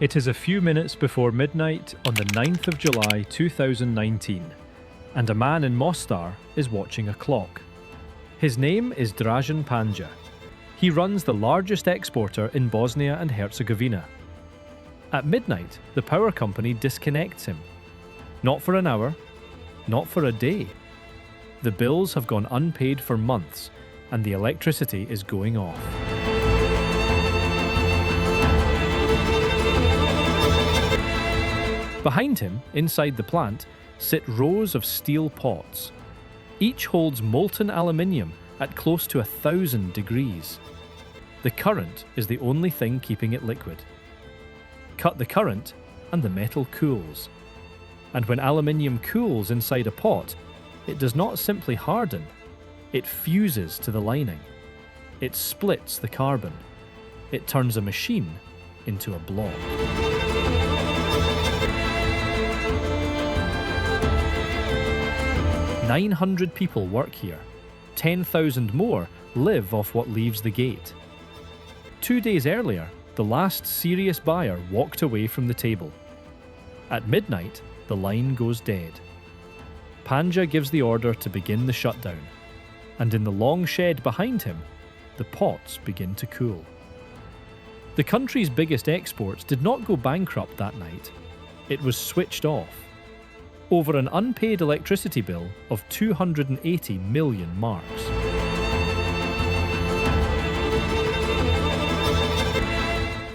It is a few minutes before midnight on the 9th of July 2019, and a man in Mostar is watching a clock. His name is Dražen Panja. He runs the largest exporter in Bosnia and Herzegovina. At midnight, the power company disconnects him. Not for an hour, not for a day. The bills have gone unpaid for months, and the electricity is going off. Behind him, inside the plant, sit rows of steel pots. Each holds molten aluminium at close to 1,000 degrees. The current is the only thing keeping it liquid. Cut the current and the metal cools. And when aluminium cools inside a pot, it does not simply harden, it fuses to the lining. It splits the carbon. It turns a machine into a block. "900 people work here. 10,000 more live off what leaves the gate." 2 days earlier, the last serious buyer walked away from the table. At midnight, the line goes dead. Panja gives the order to begin the shutdown, and in the long shed behind him, the pots begin to cool. The country's biggest exports did not go bankrupt that night. It was switched off, over an unpaid electricity bill of 280 million marks.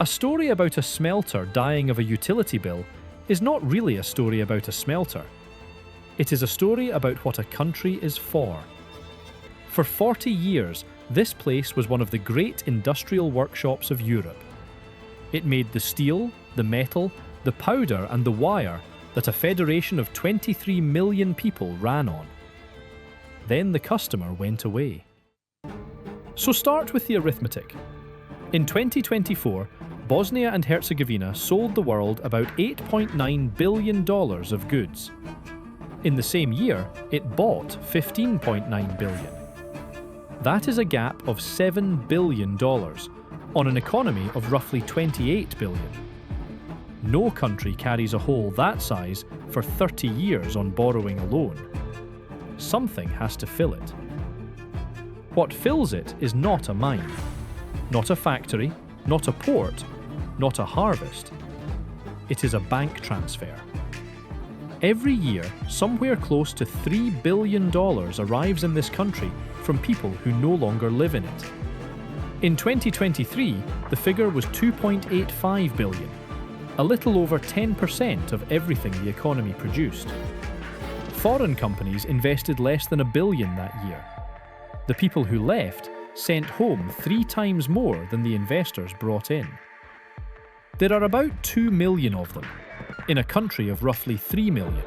A story about a smelter dying of a utility bill is not really a story about a smelter. It is a story about what a country is for. For 40 years, this place was one of the great industrial workshops of Europe. It made the steel, the metal, the powder and the wire that a federation of 23 million people ran on. Then the customer went away. So start with the arithmetic. In 2024, Bosnia and Herzegovina sold the world about $8.9 billion of goods. In the same year, it bought $15.9 billion. That is a gap of $7 billion on an economy of roughly $28 billion. No country carries a hole that size for 30 years on borrowing alone. Something has to fill it. What fills it is not a mine, not a factory, not a port, not a harvest. It is a bank transfer. Every year, somewhere close to $3 billion arrives in this country from people who no longer live in it. In 2023, the figure was $2.85 billion. A little over 10% of everything the economy produced. Foreign companies invested less than $1 billion that year. The people who left sent home 3 times more than the investors brought in. There are about 2 million of them, in a country of roughly 3 million.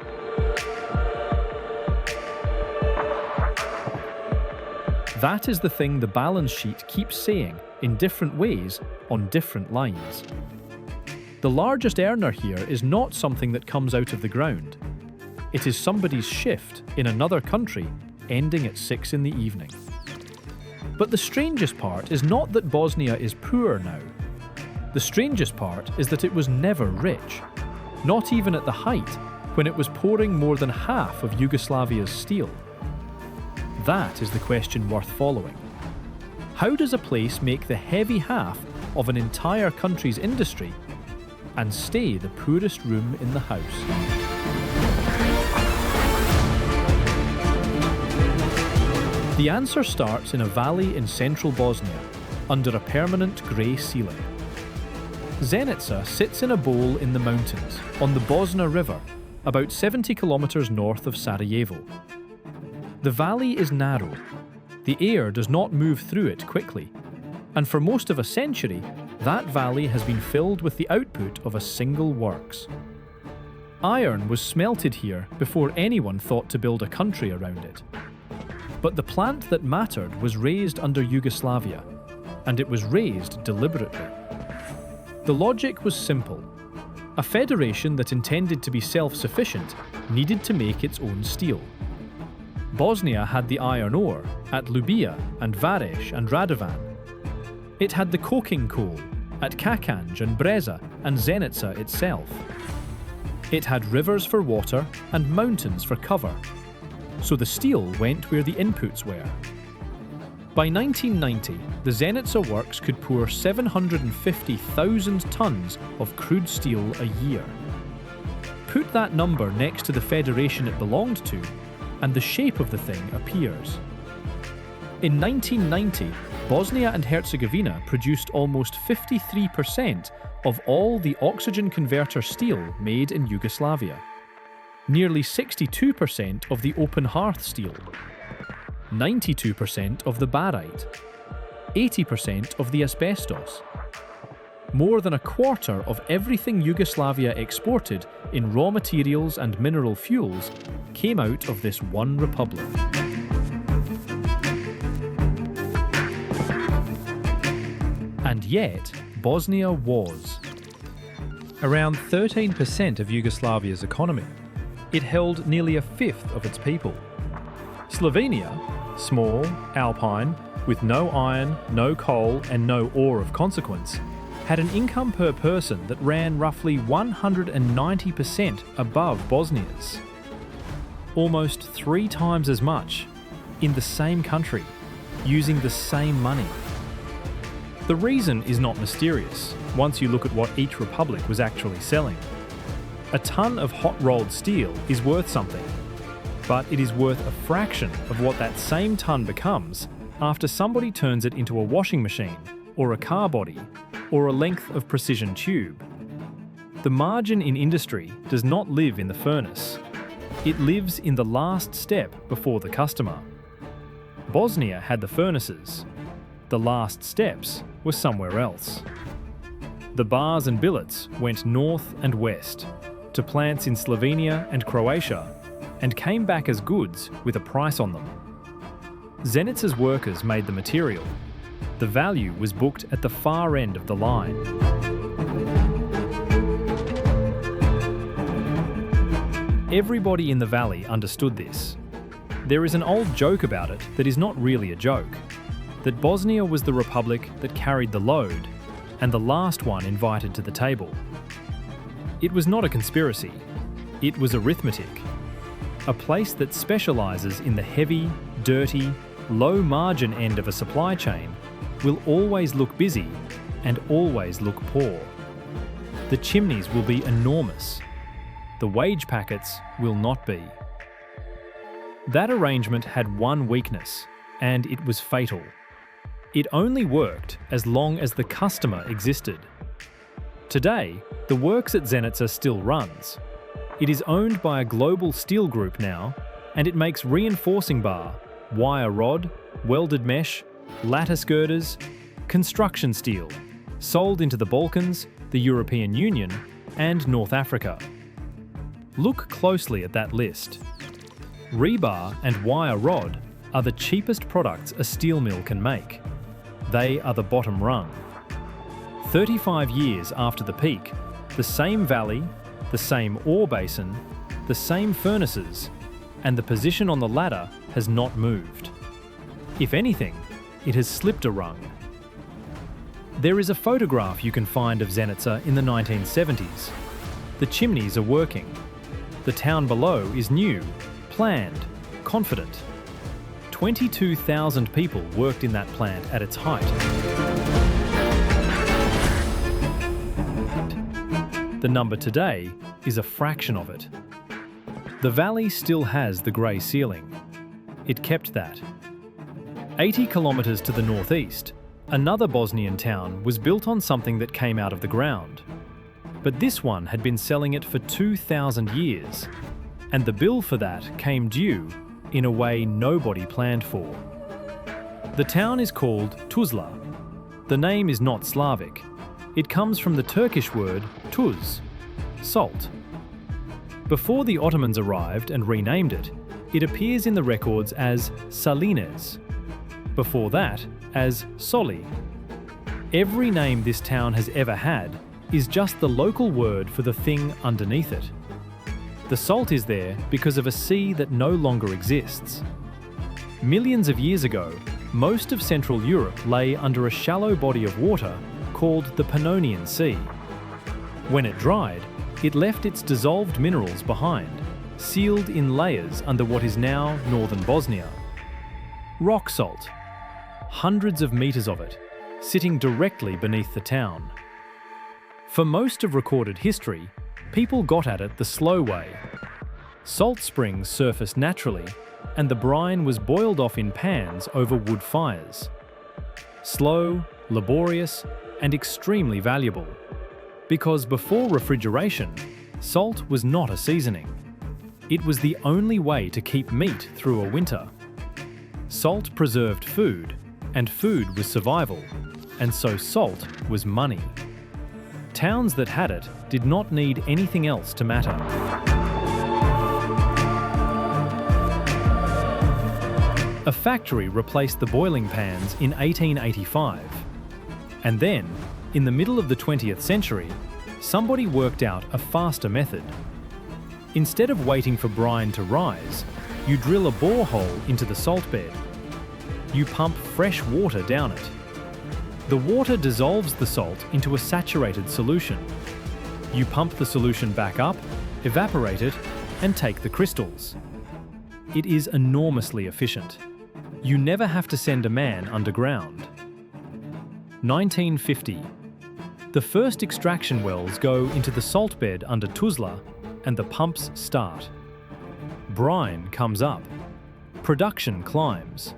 That is the thing the balance sheet keeps saying in different ways on different lines. The largest earner here is not something that comes out of the ground. It is somebody's shift in another country ending at 6 in the evening. But the strangest part is not that Bosnia is poor now. The strangest part is that it was never rich, not even at the height when it was pouring more than half of Yugoslavia's steel. That is the question worth following. How does a place make the heavy half of an entire country's industry and stay the poorest room in the house? The answer starts in a valley in central Bosnia, under a permanent grey ceiling. Zenica sits in a bowl in the mountains, on the Bosna River, about 70 kilometres north of Sarajevo. The valley is narrow. The air does not move through it quickly, and for most of a century, that valley has been filled with the output of a single works. Iron was smelted here before anyone thought to build a country around it. But the plant that mattered was raised under Yugoslavia, and it was raised deliberately. The logic was simple. A federation that intended to be self-sufficient needed to make its own steel. Bosnia had the iron ore at Ljubija and Vareš and Radovan. It had the coking coal, at Kakanj and Breza and Zenica itself. It had rivers for water and mountains for cover, so the steel went where the inputs were. By 1990, the Zenica works could pour 750,000 tons of crude steel a year. Put that number next to the federation it belonged to, and the shape of the thing appears. In 1990, Bosnia and Herzegovina produced almost 53% of all the oxygen converter steel made in Yugoslavia, nearly 62% of the open hearth steel, 92% of the barite, 80% of the asbestos. More than a quarter of everything Yugoslavia exported in raw materials and mineral fuels came out of this one republic. And yet, Bosnia was around 13% of Yugoslavia's economy. It held nearly a fifth of its people. Slovenia, small, alpine, with no iron, no coal and no ore of consequence, had an income per person that ran roughly 190% above Bosnia's. Almost 3 times as much, in the same country, using the same money. The reason is not mysterious once you look at what each republic was actually selling. A ton of hot-rolled steel is worth something, but it is worth a fraction of what that same ton becomes after somebody turns it into a washing machine, or a car body, or a length of precision tube. The margin in industry does not live in the furnace. It lives in the last step before the customer. Bosnia had the furnaces. The last steps were somewhere else. The bars and billets went north and west to plants in Slovenia and Croatia and came back as goods with a price on them. Zenica's workers made the material. The value was booked at the far end of the line. Everybody in the valley understood this. There is an old joke about it that is not really a joke, that Bosnia was the republic that carried the load and the last one invited to the table. It was not a conspiracy, it was arithmetic. A place that specialises in the heavy, dirty, low-margin end of a supply chain will always look busy and always look poor. The chimneys will be enormous. The wage packets will not be. That arrangement had one weakness, and it was fatal. It only worked as long as the customer existed. Today, the works at Zenica still runs. It is owned by a global steel group now, and it makes reinforcing bar, wire rod, welded mesh, lattice girders, construction steel, sold into the Balkans, the European Union, and North Africa. Look closely at that list. Rebar and wire rod are the cheapest products a steel mill can make. They are the bottom rung. 35 years after the peak, the same valley, the same ore basin, the same furnaces, and the position on the ladder has not moved. If anything, it has slipped a rung. There is a photograph you can find of Zenica in the 1970s. The chimneys are working. The town below is new, planned, confident. 22,000 people worked in that plant at its height. The number today is a fraction of it. The valley still has the grey ceiling. It kept that. 80 kilometres to the northeast, another Bosnian town was built on something that came out of the ground. But this one had been selling it for 2,000 years, and the bill for that came due in a way nobody planned for. The town is called Tuzla. The name is not Slavic. It comes from the Turkish word tuz, salt. Before the Ottomans arrived and renamed it, it appears in the records as Salines. Before that, as Soli. Every name this town has ever had is just the local word for the thing underneath it. The salt is there because of a sea that no longer exists. Millions of years ago, most of Central Europe lay under a shallow body of water called the Pannonian Sea. When it dried, it left its dissolved minerals behind, sealed in layers under what is now northern Bosnia. Rock salt, hundreds of meters of it, sitting directly beneath the town. For most of recorded history, people got at it the slow way. Salt springs surfaced naturally, and the brine was boiled off in pans over wood fires. Slow, laborious, and extremely valuable. Because before refrigeration, salt was not a seasoning. It was the only way to keep meat through a winter. Salt preserved food, and food was survival, and so salt was money. Towns that had it did not need anything else to matter. A factory replaced the boiling pans in 1885. And then, in the middle of the 20th century, somebody worked out a faster method. Instead of waiting for brine to rise, you drill a borehole into the salt bed. You pump fresh water down it. The water dissolves the salt into a saturated solution. You pump the solution back up, evaporate it, and take the crystals. It is enormously efficient. You never have to send a man underground. 1950. The first extraction wells go into the salt bed under Tuzla, and the pumps start. Brine comes up. Production climbs.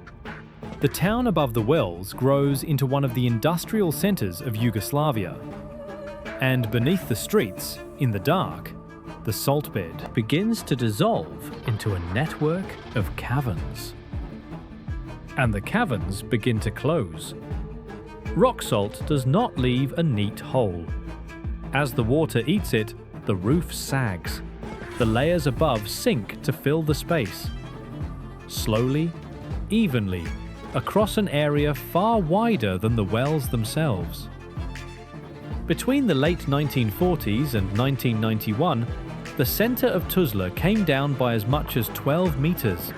The town above the wells grows into one of the industrial centres of Yugoslavia. And beneath the streets, in the dark, the salt bed begins to dissolve into a network of caverns. And the caverns begin to close. Rock salt does not leave a neat hole. As the water eats it, the roof sags. The layers above sink to fill the space. Slowly, evenly, across an area far wider than the wells themselves. Between the late 1940s and 1991, the centre of Tuzla came down by as much as 12 metres.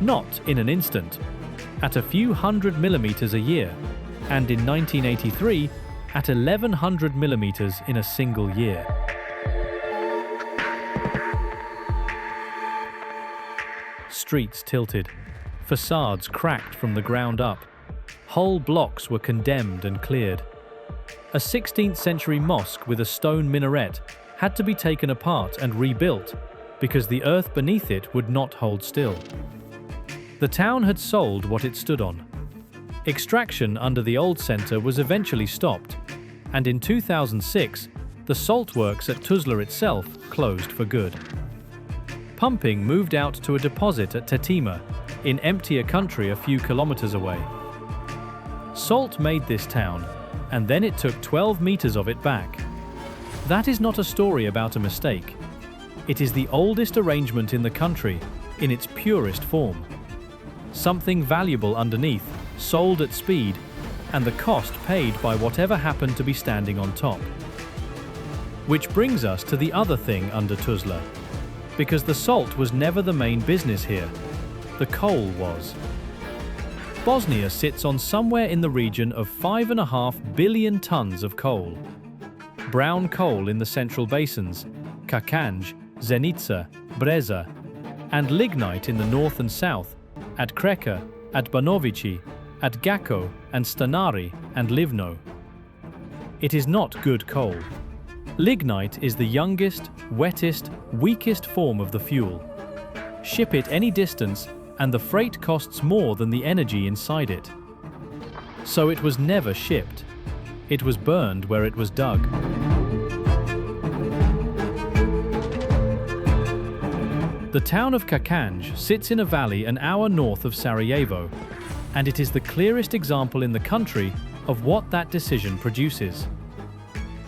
Not in an instant, at a few hundred millimetres a year, and in 1983, at 1100 millimetres in a single year. Streets tilted. Facades cracked from the ground up. Whole blocks were condemned and cleared. A 16th century mosque with a stone minaret had to be taken apart and rebuilt because the earth beneath it would not hold still. The town had sold what it stood on. Extraction under the old centre was eventually stopped, and in 2006, the salt works at Tuzla itself closed for good. Pumping moved out to a deposit at Tetima, in emptier country a few kilometres away. Salt made this town, and then it took 12 metres of it back. That is not a story about a mistake. It is the oldest arrangement in the country, in its purest form. Something valuable underneath, sold at speed, and the cost paid by whatever happened to be standing on top. Which brings us to the other thing under Tuzla. Because the salt was never the main business here. The coal was. Bosnia sits on somewhere in the region of 5.5 billion tons of coal. Brown coal in the central basins, Kakanj, Zenica, Breza, and lignite in the north and south, at Kreka, at Banovici, at Gako and Stanari and Livno. It is not good coal. Lignite is the youngest, wettest, weakest form of the fuel. Ship it any distance and the freight costs more than the energy inside it. So it was never shipped. It was burned where it was dug. The town of Kakanj sits in a valley an hour north of Sarajevo, and it is the clearest example in the country of what that decision produces.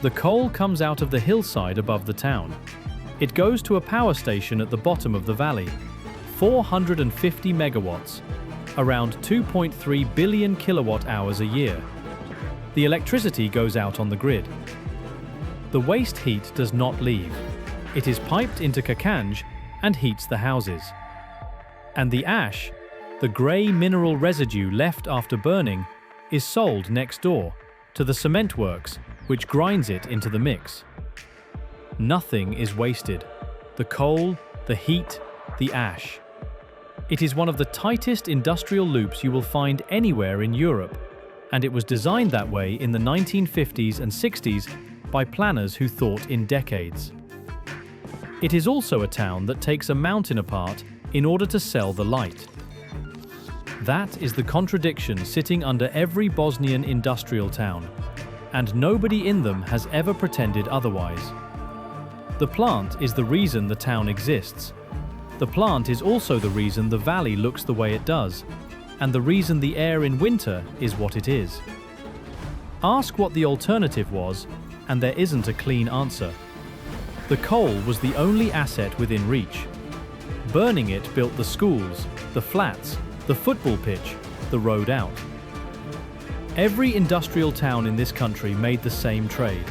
The coal comes out of the hillside above the town. It goes to a power station at the bottom of the valley, 450 megawatts, around 2.3 billion kilowatt hours a year. The electricity goes out on the grid. The waste heat does not leave. It is piped into Kakanj and heats the houses. And the ash, the grey mineral residue left after burning, is sold next door to the cement works, which grinds it into the mix. Nothing is wasted. The coal, the heat, the ash. It is one of the tightest industrial loops you will find anywhere in Europe, and it was designed that way in the 1950s and 60s by planners who thought in decades. It is also a town that takes a mountain apart in order to sell the light. That is the contradiction sitting under every Bosnian industrial town, and nobody in them has ever pretended otherwise. The plant is the reason the town exists. The plant is also the reason the valley looks the way it does, and the reason the air in winter is what it is. Ask what the alternative was, and there isn't a clean answer. The coal was the only asset within reach. Burning it built the schools, the flats, the football pitch, the road out. Every industrial town in this country made the same trade,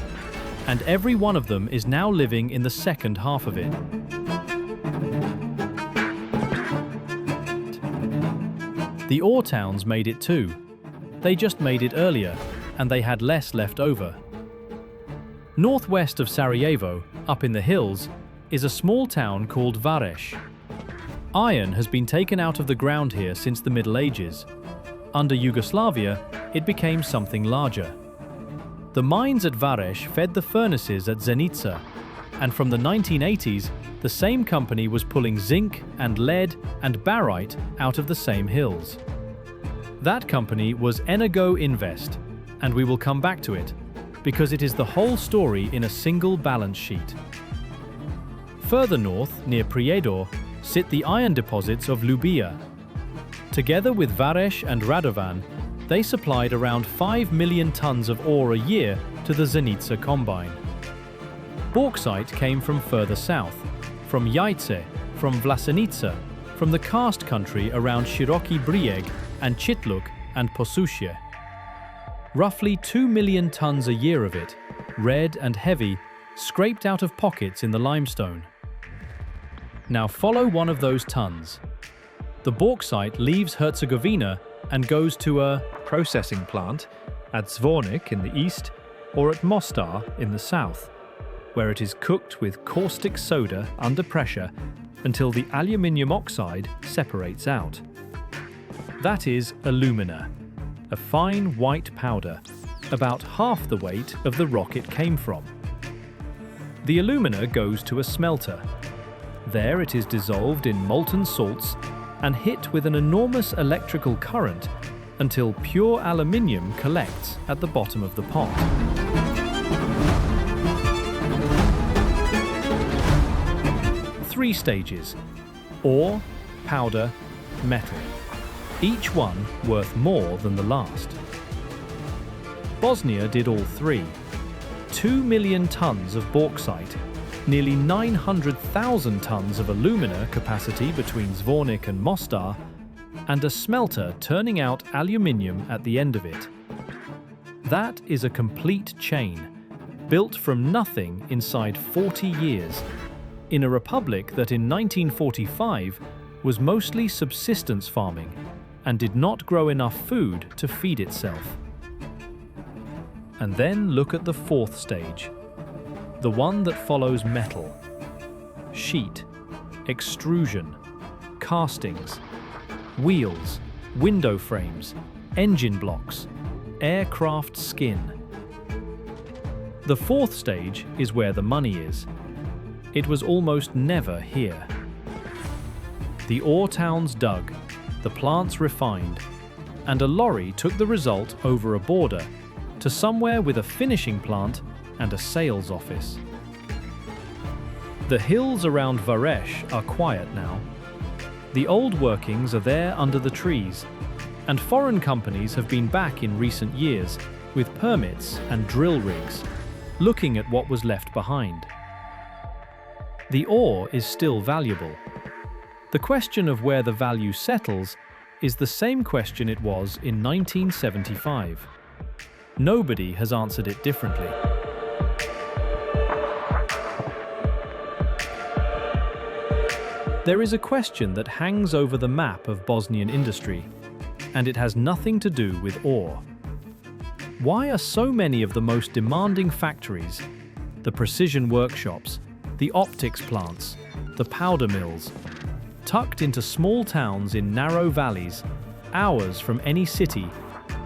and every one of them is now living in the second half of it. The ore towns made it too. They just made it earlier, and they had less left over. Northwest of Sarajevo, up in the hills, is a small town called Vareš. Iron has been taken out of the ground here since the Middle Ages. Under Yugoslavia, it became something larger. The mines at Vareš fed the furnaces at Zenica, and from the 1980s, the same company was pulling zinc and lead and barite out of the same hills. That company was Energo Invest, and we will come back to it, because it is the whole story in a single balance sheet. Further north, near Prijedor, sit the iron deposits of Ljubija. Together with Vareš and Radovan, they supplied around 5 million tons of ore a year to the Zenica combine. Bauxite came from further south, from Jajce, from Vlasenica, from the karst country around Široki Brijeg and Čitluk and Posušje. Roughly 2 million tons a year of it, red and heavy, scraped out of pockets in the limestone. Now follow one of those tons. The bauxite leaves Herzegovina and goes to a processing plant at Zvornik in the east or at Mostar in the south, where it is cooked with caustic soda under pressure until the aluminium oxide separates out. That is alumina, a fine white powder, about half the weight of the rock it came from. The alumina goes to a smelter. There it is dissolved in molten salts and hit with an enormous electrical current until pure aluminium collects at the bottom of the pot. Three stages: ore, powder, metal. Each one worth more than the last. Bosnia did all three. 2 million tons of bauxite, nearly 900,000 tons of alumina capacity between Zvornik and Mostar, and a smelter turning out aluminium at the end of it. That is a complete chain, built from nothing inside 40 years, in a republic that in 1945 was mostly subsistence farming and did not grow enough food to feed itself. And then look at the fourth stage, the one that follows metal. Sheet, extrusion, castings, wheels, window frames, engine blocks, aircraft skin. The fourth stage is where the money is. It was almost never here. The ore towns dug, the plants refined, and a lorry took the result over a border to somewhere with a finishing plant and a sales office. The hills around Vareš are quiet now. The old workings are there under the trees, and foreign companies have been back in recent years with permits and drill rigs, looking at what was left behind. The ore is still valuable. The question of where the value settles is the same question it was in 1975. Nobody has answered it differently. There is a question that hangs over the map of Bosnian industry, and it has nothing to do with ore. Why are so many of the most demanding factories, the precision workshops, the optics plants, the powder mills, tucked into small towns in narrow valleys, hours from any city,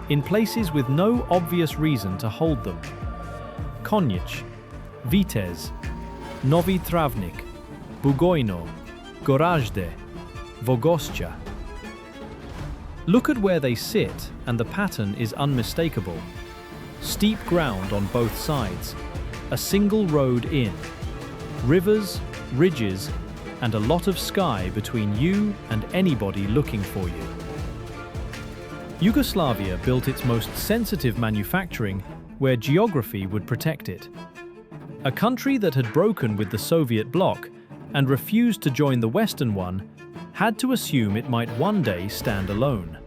in places with no obvious reason to hold them? Konjic, Vitez, Novi Travnik, Bugojno, Gorazde, Vogoscia. Look at where they sit, and the pattern is unmistakable. Steep ground on both sides, a single road in, rivers, ridges, and a lot of sky between you and anybody looking for you. Yugoslavia built its most sensitive manufacturing where geography would protect it. A country that had broken with the Soviet bloc and refused to join the Western one had to assume it might one day stand alone.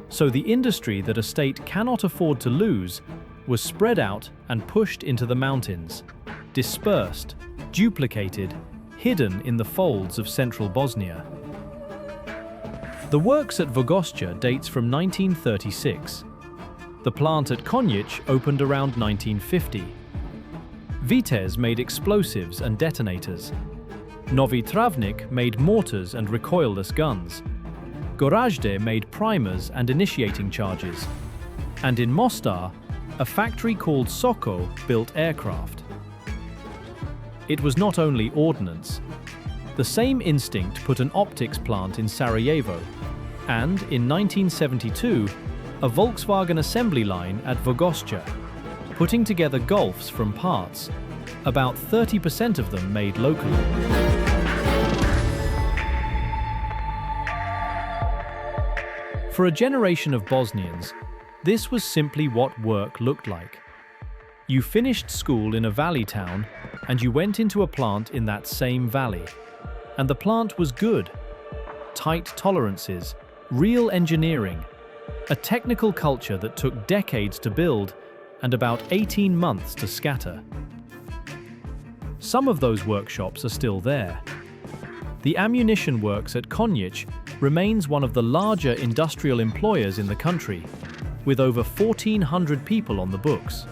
So the industry that a state cannot afford to lose was spread out and pushed into the mountains, dispersed, duplicated, hidden in the folds of central Bosnia. The works at Vogoscia dates from 1936. The plant at Konjic opened around 1950. Vitez made explosives and detonators. Novi Travnik made mortars and recoilless guns. Gorazde made primers and initiating charges. And in Mostar, a factory called Soko built aircraft. It was not only ordnance. The same instinct put an optics plant in Sarajevo, and in 1972, a Volkswagen assembly line at Vogoscia, putting together Golfs from parts, about 30% of them made locally. For a generation of Bosnians, this was simply what work looked like. You finished school in a valley town, and you went into a plant in that same valley. And the plant was good. Tight tolerances, real engineering, a technical culture that took decades to build and about 18 months to scatter. Some of those workshops are still there. The ammunition works at Konjic remains one of the larger industrial employers in the country, with over 1,400 people on the books.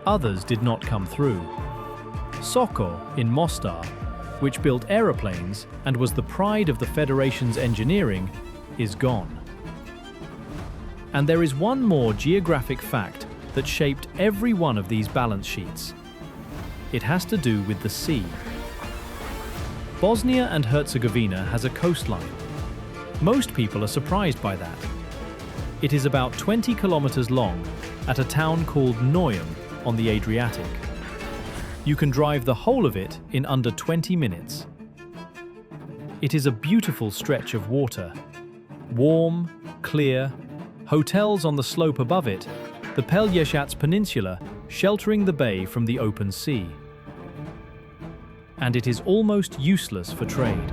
Others did not come through. Soko in Mostar, which built aeroplanes and was the pride of the Federation's engineering, is gone. And there is one more geographic fact that shaped every one of these balance sheets. It has to do with the sea. Bosnia and Herzegovina has a coastline. Most people are surprised by that. It is about 20 kilometers long at a town called Neum on the Adriatic. You can drive the whole of it in under 20 minutes. It is a beautiful stretch of water. Warm, clear, hotels on the slope above it, the Pelješac Peninsula sheltering the bay from the open sea. And it is almost useless for trade.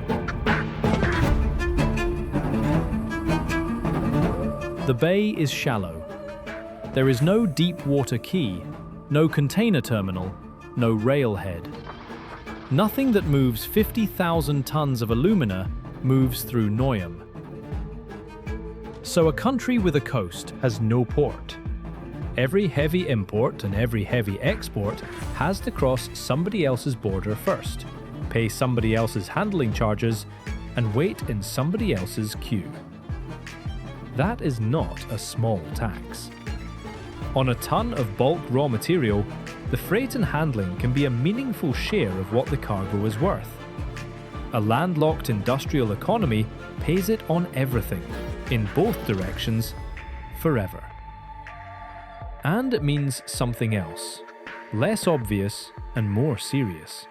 The bay is shallow. There is no deep water quay, no container terminal, no railhead. Nothing that moves 50,000 tons of alumina moves through Neum. So a country with a coast has no port. Every heavy import and every heavy export has to cross somebody else's border first, pay somebody else's handling charges, and wait in somebody else's queue. That is not a small tax. On a ton of bulk raw material, the freight and handling can be a meaningful share of what the cargo is worth. A landlocked industrial economy pays it on everything, in both directions, forever. And it means something else, less obvious and more serious.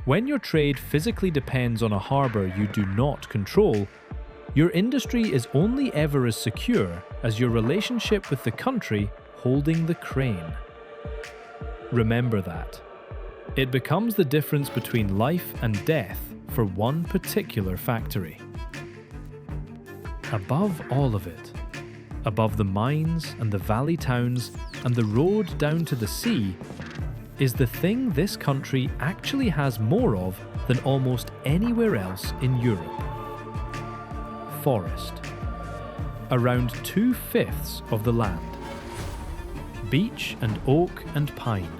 When your trade physically depends on a harbour you do not control, your industry is only ever as secure as your relationship with the country holding the crane. Remember that. It becomes the difference between life and death for one particular factory. Above all of it, above the mines and the valley towns and the road down to the sea, is the thing this country actually has more of than almost anywhere else in Europe. Forest. around 2/5 of the land. Beech and oak and pine,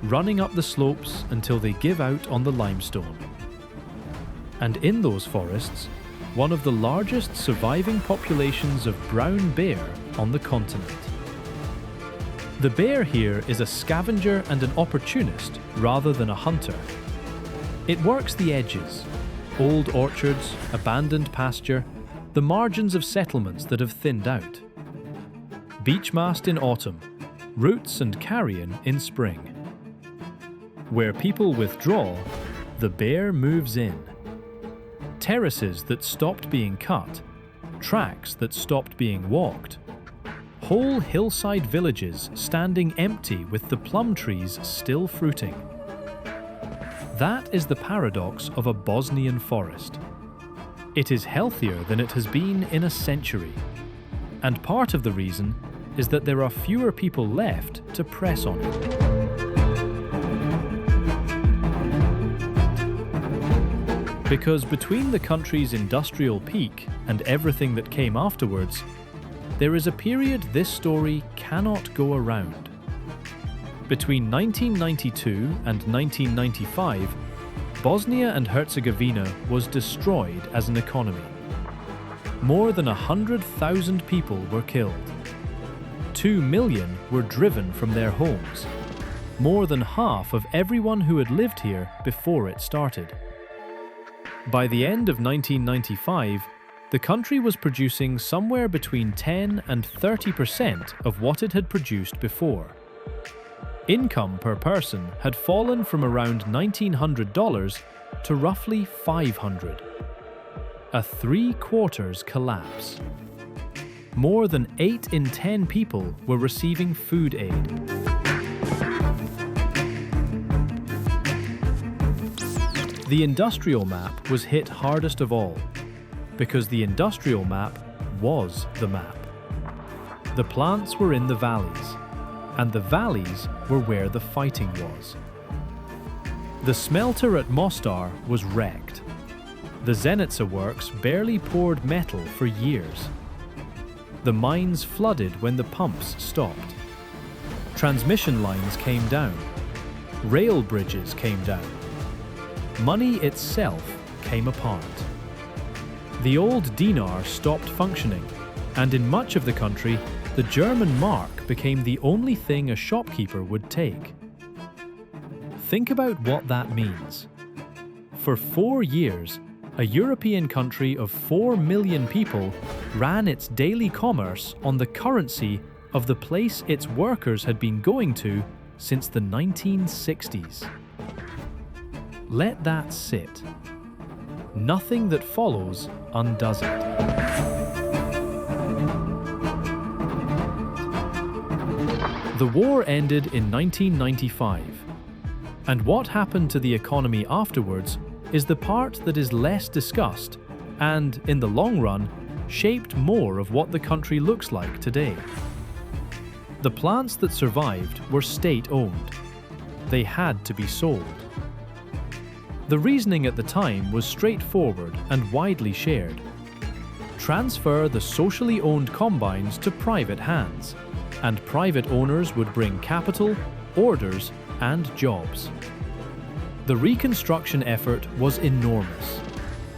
running up the slopes until they give out on the limestone. And in those forests, one of the largest surviving populations of brown bear on the continent. The bear here is a scavenger and an opportunist rather than a hunter. It works the edges, old orchards, abandoned pasture, the margins of settlements that have thinned out. Beech mast in autumn, roots and carrion in spring. Where people withdraw, the bear moves in. Terraces that stopped being cut, tracks that stopped being walked. Whole hillside villages standing empty with the plum trees still fruiting. That is the paradox of a Bosnian forest. It is healthier than it has been in a century. And part of the reason is that there are fewer people left to press on it. Because between the country's industrial peak and everything that came afterwards, there is a period this story cannot go around. Between 1992 and 1995, Bosnia and Herzegovina was destroyed as an economy. More than 100,000 people were killed. 2 million were driven from their homes. More than half of everyone who had lived here before it started. By the end of 1995, the country was producing somewhere between 10 and 30% of what it had produced before. Income per person had fallen from around $1,900 to roughly $500. A 3/4 collapse. More than 8 in 10 people were receiving food aid. The industrial map was hit hardest of all, because the industrial map was the map. The plants were in the valleys, and the valleys were where the fighting was. The smelter at Mostar was wrecked. The Zenica works barely poured metal for years. The mines flooded when the pumps stopped. Transmission lines came down. Rail bridges came down. Money itself came apart. The old dinar stopped functioning, and in much of the country, the German mark became the only thing a shopkeeper would take. Think about what that means. For 4 years, a European country of 4 million people ran its daily commerce on the currency of the place its workers had been going to since the 1960s. Let that sit. Nothing that follows undoes it. The war ended in 1995, and what happened to the economy afterwards is the part that is less discussed and, in the long run, shaped more of what the country looks like today. The plants that survived were state-owned. They had to be sold. The reasoning at the time was straightforward and widely shared. Transfer the socially owned combines to private hands, and private owners would bring capital, orders, and jobs. The reconstruction effort was enormous.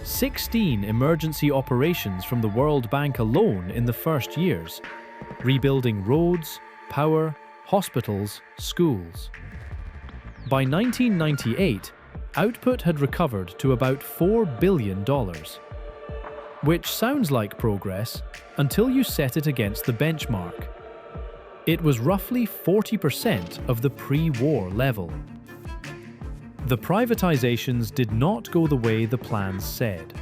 16 emergency operations from the World Bank alone in the first years, rebuilding roads, power, hospitals, schools. By 1998, output had recovered to about $4 billion, which sounds like progress until you set it against the benchmark. It was roughly 40% of the pre-war level. The privatizations did not go the way the plans said.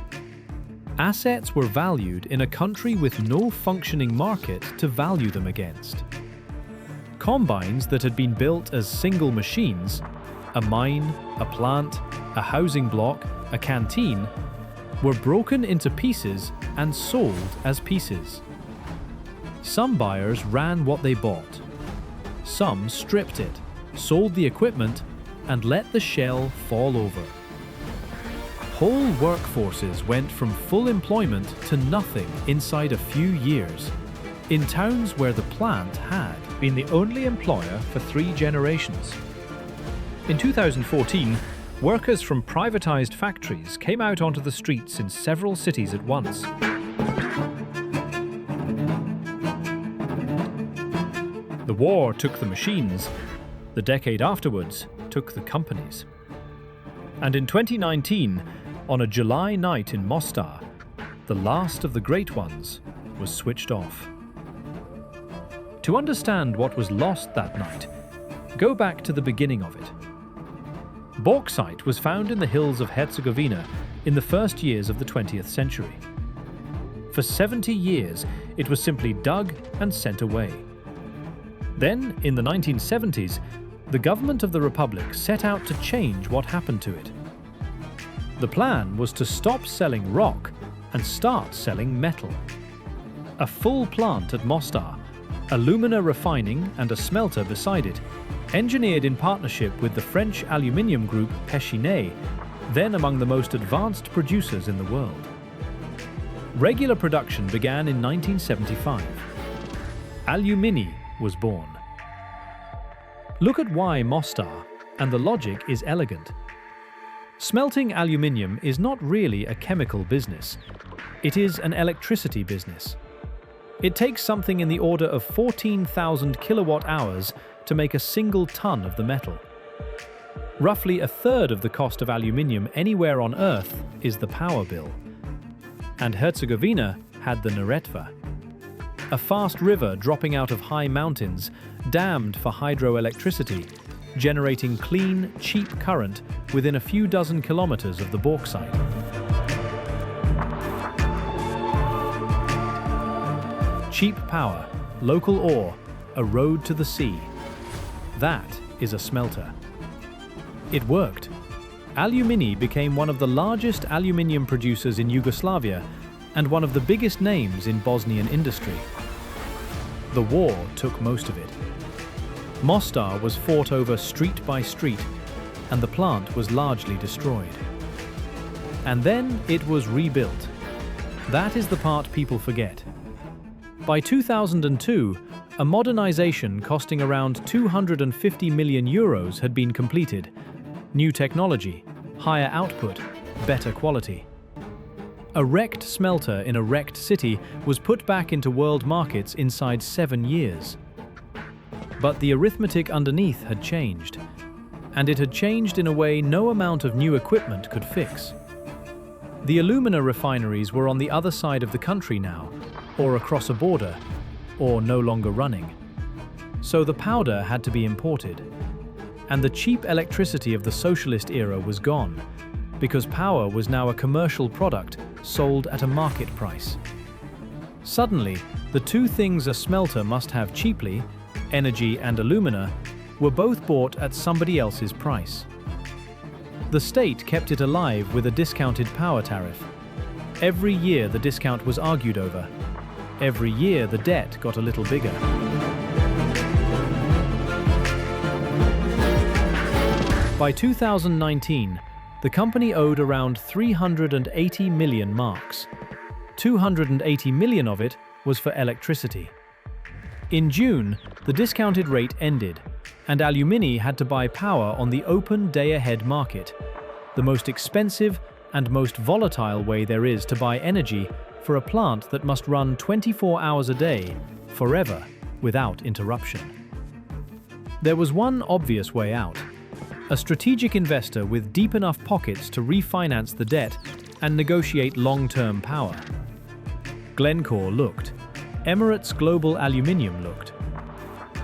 Assets were valued in a country with no functioning market to value them against. Combines that had been built as single machines, a mine, a plant, a housing block, a canteen, were broken into pieces and sold as pieces. Some buyers ran what they bought. Some stripped it, sold the equipment, and let the shell fall over. Whole workforces went from full employment to nothing inside a few years, in towns where the plant had been the only employer for 3 generations. In 2014, workers from privatized factories came out onto the streets in several cities at once. The war took the machines. The decade afterwards took the companies. And in 2019, on a July night in Mostar, the last of the great ones was switched off. To understand what was lost that night, go back to the beginning of it. Bauxite was found in the hills of Herzegovina in the first years of the 20th century. For 70 years, it was simply dug and sent away. Then, in the 1970s, the government of the Republic set out to change what happened to it. The plan was to stop selling rock and start selling metal. A full plant at Mostar, alumina refining and a smelter beside it, engineered in partnership with the French aluminium group Pechiney, then among the most advanced producers in the world. Regular production began in 1975. Alumini was born. Look at why Mostar, and the logic is elegant. Smelting aluminium is not really a chemical business. It is an electricity business. It takes something in the order of 14,000 kilowatt hours to make a single ton of the metal. Roughly a third of the cost of aluminium anywhere on Earth is the power bill. And Herzegovina had the Neretva, a fast river dropping out of high mountains, dammed for hydroelectricity, generating clean, cheap current within a few dozen kilometers of the bauxite. Cheap power, local ore, a road to the sea. That is a smelter. It worked. Alumini became one of the largest aluminium producers in Yugoslavia and one of the biggest names in Bosnian industry. The war took most of it. Mostar was fought over street by street, and the plant was largely destroyed. And then it was rebuilt. That is the part people forget. By 2002, a modernization costing around 250 million euros had been completed. New technology, higher output, better quality. A wrecked smelter in a wrecked city was put back into world markets inside 7 years. But the arithmetic underneath had changed, and it had changed in a way no amount of new equipment could fix. The alumina refineries were on the other side of the country now, or across a border, or no longer running. So the powder had to be imported. And the cheap electricity of the socialist era was gone, because power was now a commercial product sold at a market price. Suddenly, the two things a smelter must have cheaply, energy and alumina, were both bought at somebody else's price. The state kept it alive with a discounted power tariff. Every year the discount was argued over. Every year the debt got a little bigger. By 2019, the company owed around 380 million marks. 280 million of it was for electricity. In June, the discounted rate ended, and Alumini had to buy power on the open day-ahead market, the most expensive and most volatile way there is to buy energy for a plant that must run 24 hours a day, forever, without interruption. There was one obvious way out. A strategic investor with deep enough pockets to refinance the debt and negotiate long-term power. Glencore looked. Emirates Global Aluminium looked.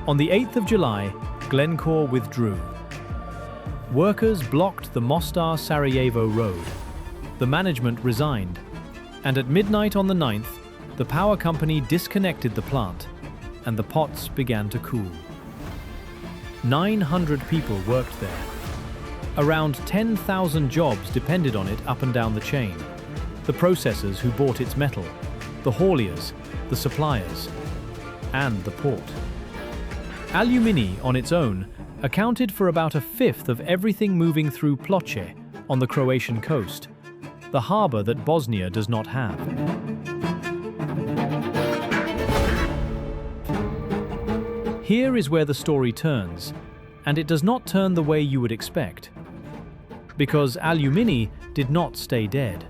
On the 8th of July, Glencore withdrew. Workers blocked the Mostar-Sarajevo road. The management resigned. And at midnight on the 9th, the power company disconnected the plant, and the pots began to cool. 900 people worked there. Around 10,000 jobs depended on it up and down the chain. The processors who bought its metal, the hauliers, the suppliers, and the port. Alumini on its own accounted for about a fifth of everything moving through Ploče on the Croatian coast, the harbour that Bosnia does not have. Here is where the story turns, and it does not turn the way you would expect. Because aluminium did not stay dead.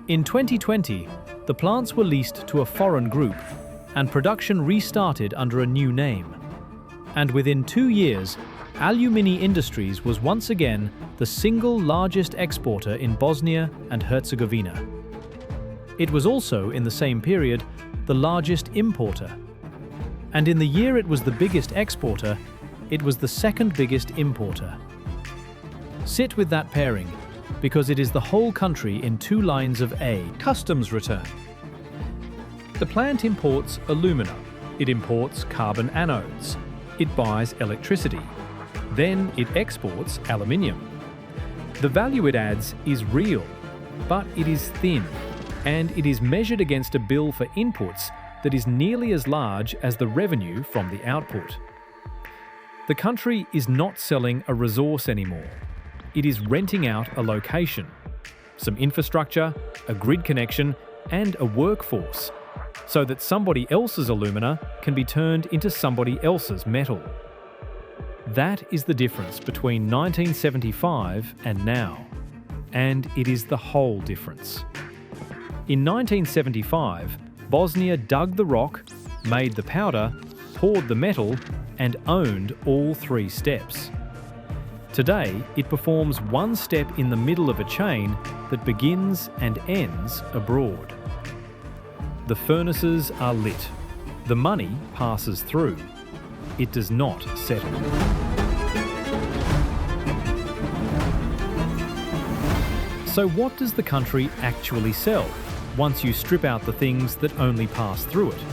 In 2020, the plants were leased to a foreign group, and production restarted under a new name. And within 2 years, Aluminium Industries was once again the single largest exporter in Bosnia and Herzegovina. It was also, in the same period, the largest importer. And in the year it was the biggest exporter, it was the second biggest importer. Sit with that pairing, because it is the whole country in 2 lines of A. Customs return. The plant imports alumina. It imports carbon anodes. It buys electricity. Then it exports aluminium. The value it adds is real, but it is thin, and it is measured against a bill for inputs that is nearly as large as the revenue from the output. The country is not selling a resource anymore. It is renting out a location, some infrastructure, a grid connection, and a workforce, so that somebody else's alumina can be turned into somebody else's metal. That is the difference between 1975 and now, and it is the whole difference. In 1975, Bosnia dug the rock, made the powder, poured the metal, and owned all 3 steps. Today, it performs one step in the middle of a chain that begins and ends abroad. The furnaces are lit. The money passes through. It does not settle. So what does the country actually sell once you strip out the things that only pass through it?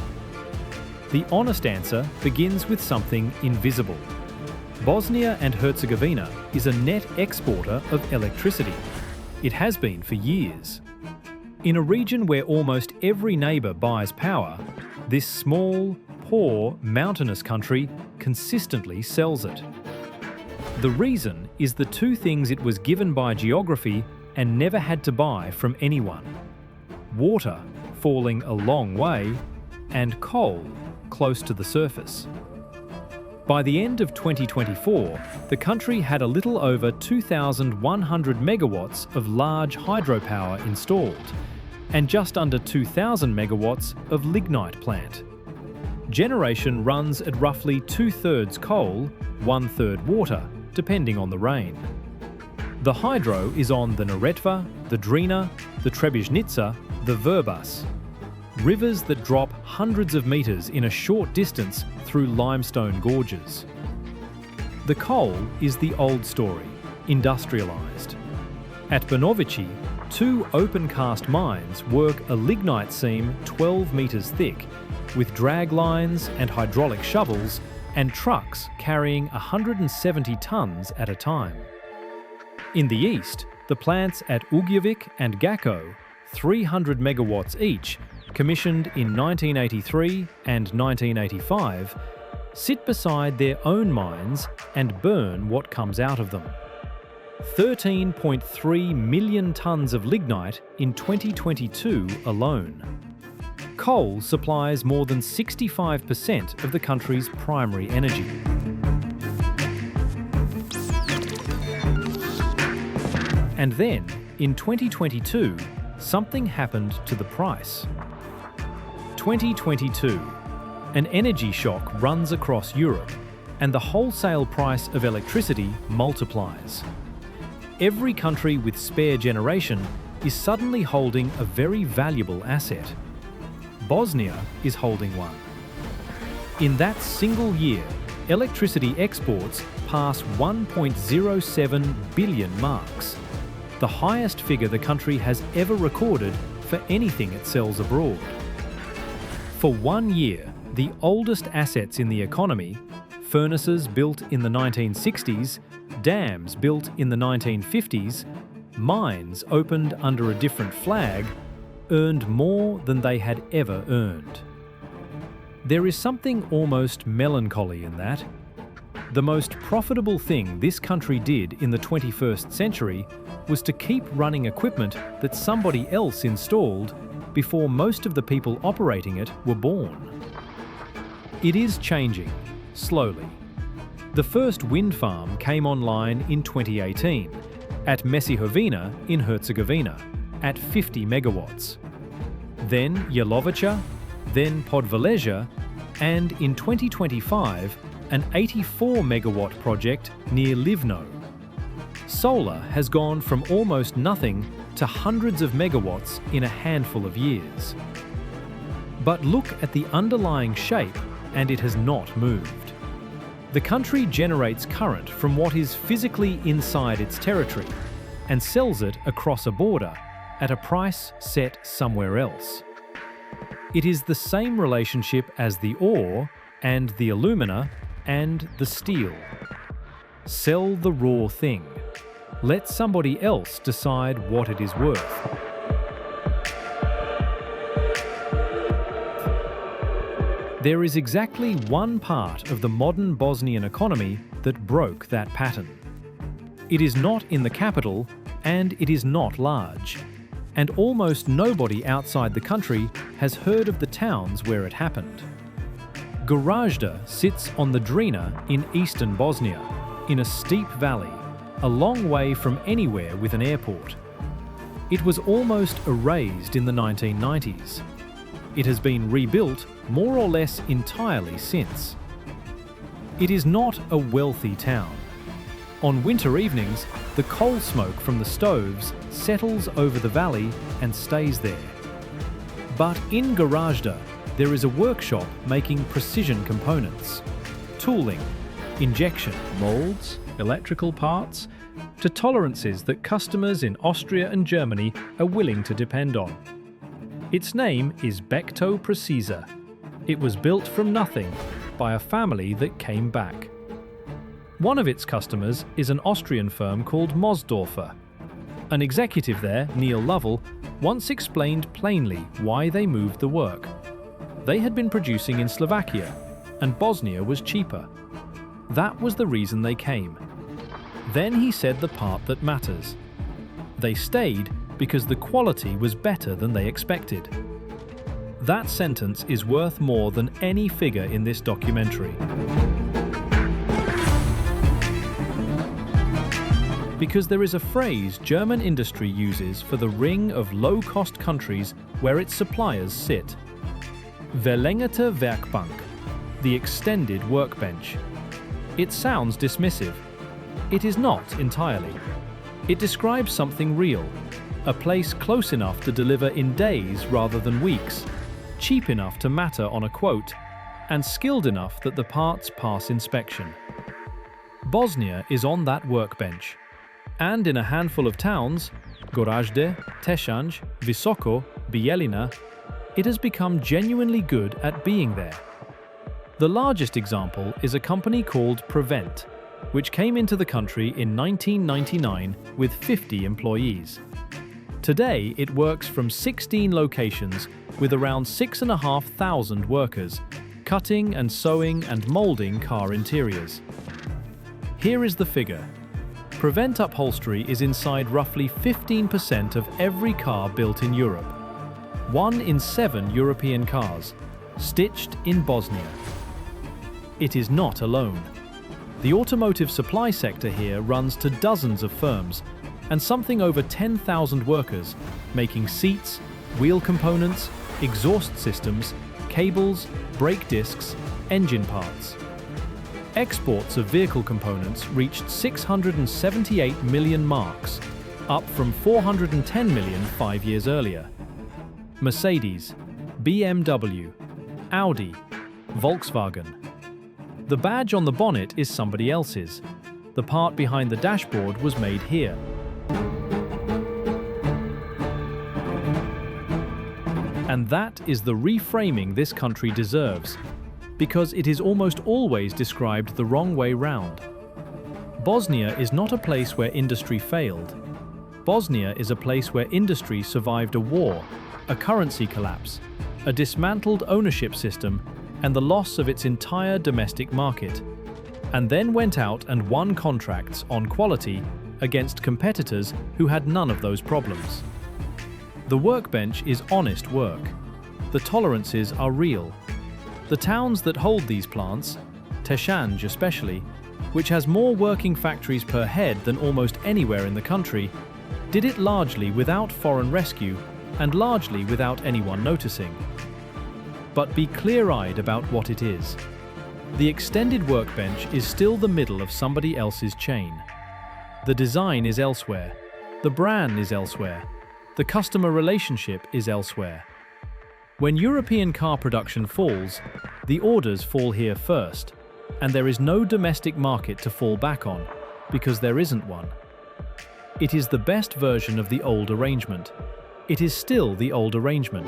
The honest answer begins with something invisible. Bosnia and Herzegovina is a net exporter of electricity. It has been for years. In a region where almost every neighbour buys power, this small, poor, mountainous country consistently sells it. The reason is the 2 things it was given by geography and never had to buy from anyone: water, falling a long way, and coal, close to the surface. By the end of 2024, the country had a little over 2,100 megawatts of large hydropower installed, and just under 2,000 megawatts of lignite plant. Generation runs at roughly 2/3 coal, 1/3 water, depending on the rain. The hydro is on the Neretva, the Drina, the Trebiznica, the Vrbas, rivers that drop hundreds of metres in a short distance through limestone gorges. The coal is the old story, industrialised. At Banovici, 2 open-cast mines work a lignite seam 12 metres thick, with drag lines and hydraulic shovels and trucks carrying 170 tonnes at a time. In the east, the plants at Ugljevik and Gacko, 300 megawatts each, commissioned in 1983 and 1985, sit beside their own mines and burn what comes out of them. 13.3 million tonnes of lignite in 2022 alone. Coal supplies more than 65% of the country's primary energy. And then, in 2022, something happened to the price. 2022. An energy shock runs across Europe, and the wholesale price of electricity multiplies. Every country with spare generation is suddenly holding a very valuable asset. Bosnia is holding one. In that single year, electricity exports pass 1.07 billion marks, the highest figure the country has ever recorded for anything it sells abroad. For 1 year, the oldest assets in the economy, furnaces built in the 1960s, dams built in the 1950s, mines opened under a different flag, earned more than they had ever earned. There is something almost melancholy in that. The most profitable thing this country did in the 21st century was to keep running equipment that somebody else installed before most of the people operating it were born. It is changing, slowly. The first wind farm came online in 2018 at Mesihovina in Herzegovina at 50 megawatts. Then Jelovaca, then Podvaleža, and in 2025, an 84 megawatt project near Livno. Solar has gone from almost nothing to hundreds of megawatts in a handful of years. But look at the underlying shape and it has not moved. The country generates current from what is physically inside its territory and sells it across a border at a price set somewhere else. It is the same relationship as the ore and the alumina and the steel. Sell the raw thing. Let somebody else decide what it is worth. There is exactly one part of the modern Bosnian economy that broke that pattern. It is not in the capital, and it is not large. And almost nobody outside the country has heard of the towns where it happened. Gorazda sits on the Drina in eastern Bosnia, in a steep valley, a long way from anywhere with an airport. It was almost erased in the 1990s. It has been rebuilt more or less entirely since. It is not a wealthy town. On winter evenings, the coal smoke from the stoves settles over the valley and stays there. But in Gorazda, there is a workshop making precision components, tooling, injection molds, electrical parts, to tolerances that customers in Austria and Germany are willing to depend on. Its name is Becto Precisa. It was built from nothing by a family that came back. One of its customers is an Austrian firm called Mosdorfer. An executive there, Neil Lovell, once explained plainly why they moved the work. They had been producing in Slovakia, and Bosnia was cheaper. That was the reason they came. Then he said the part that matters. They stayed because the quality was better than they expected. That sentence is worth more than any figure in this documentary. Because there is a phrase German industry uses for the ring of low-cost countries where its suppliers sit. Verlängerte Werkbank, the extended workbench. It sounds dismissive. It is not entirely. It describes something real, a place close enough to deliver in days rather than weeks, cheap enough to matter on a quote, and skilled enough that the parts pass inspection. Bosnia is on that workbench. And in a handful of towns, Gorazde, Tešanj, Visoko, Bijeljina, it has become genuinely good at being there. The largest example is a company called Prevent, which came into the country in 1999 with 50 employees. Today, it works from 16 locations with around 6,500 workers, cutting and sewing and molding car interiors. Here is the figure. Prevent Upholstery is inside roughly 15% of every car built in Europe. 1 in 7 European cars, stitched in Bosnia. It is not alone. The automotive supply sector here runs to dozens of firms and something over 10,000 workers, making seats, wheel components, exhaust systems, cables, brake discs, engine parts. Exports of vehicle components reached 678 million marks, up from 410 million 5 years earlier. Mercedes, BMW, Audi, Volkswagen. The badge on the bonnet is somebody else's. The part behind the dashboard was made here. And that is the reframing this country deserves, because it is almost always described the wrong way round. Bosnia is not a place where industry failed. Bosnia is a place where industry survived a war, a currency collapse, a dismantled ownership system, and the loss of its entire domestic market, and then went out and won contracts on quality against competitors who had none of those problems. The workbench is honest work. The tolerances are real. The towns that hold these plants, Teshange especially, which has more working factories per head than almost anywhere in the country, did it largely without foreign rescue and largely without anyone noticing. But be clear-eyed about what it is. The extended workbench is still the middle of somebody else's chain. The design is elsewhere. The brand is elsewhere. The customer relationship is elsewhere. When European car production falls, the orders fall here first, and there is no domestic market to fall back on, because there isn't one. It is the best version of the old arrangement. It is still the old arrangement.